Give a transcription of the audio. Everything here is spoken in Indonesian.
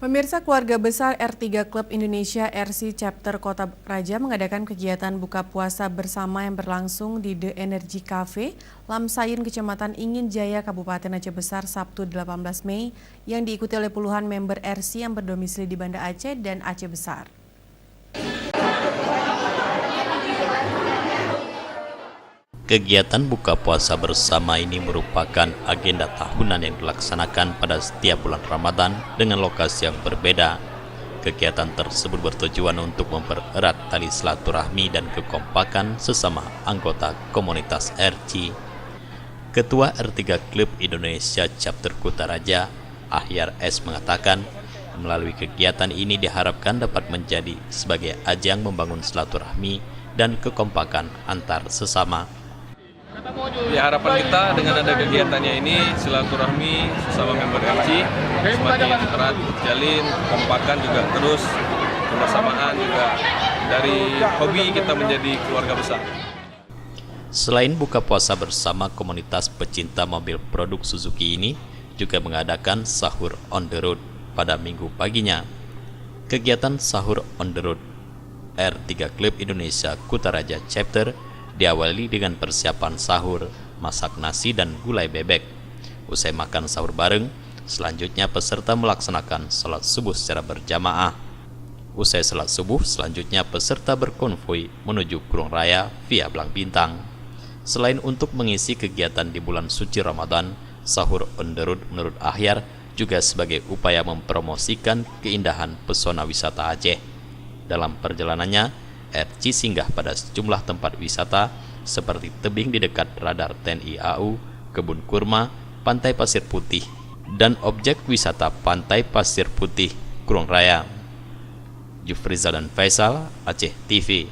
Pemirsa, keluarga besar R3 Klub Indonesia RC Chapter Kota Raja mengadakan kegiatan buka puasa bersama yang berlangsung di The Energy Cafe, Lamsayun, Kecamatan Ingin Jaya, Kabupaten Aceh Besar, Sabtu 18 Mei, yang diikuti oleh puluhan member RC yang berdomisili di Banda Aceh dan Aceh Besar. Kegiatan buka puasa bersama ini merupakan agenda tahunan yang dilaksanakan pada setiap bulan Ramadan dengan lokasi yang berbeda. Kegiatan tersebut bertujuan untuk mempererat tali silaturahmi dan kekompakan sesama anggota komunitas RC. Ketua R3 Klub Indonesia Chapter Kota Raja, Ahyar S, mengatakan, melalui kegiatan ini diharapkan dapat menjadi sebagai ajang membangun silaturahmi dan kekompakan antar sesama. Ya, harapan kita dengan ada kegiatannya ini, silaturahmi sesama member RC semakin erat terjalin, kompakan juga terus, kebersamaan juga, dari hobi kita menjadi keluarga besar. Selain buka puasa bersama, komunitas pecinta mobil produk Suzuki ini juga mengadakan sahur on the road pada minggu paginya. Kegiatan sahur on the road R3 Klub Indonesia Kutaraja Chapter diawali dengan persiapan sahur, masak nasi dan gulai bebek. Usai makan sahur bareng, selanjutnya peserta melaksanakan salat subuh secara berjamaah. Usai salat subuh, selanjutnya peserta berkonvoi menuju Kurung Raya via Blang Bintang. Selain untuk mengisi kegiatan di bulan suci Ramadan, sahur on the road menurut Ahyar juga sebagai upaya mempromosikan keindahan pesona wisata Aceh. Dalam perjalanannya, RC singgah pada sejumlah tempat wisata seperti tebing di dekat radar TNI AU, kebun kurma, pantai pasir putih, dan objek wisata pantai pasir putih Kurung Raya. Jufrizal dan Faisal, Aceh TV.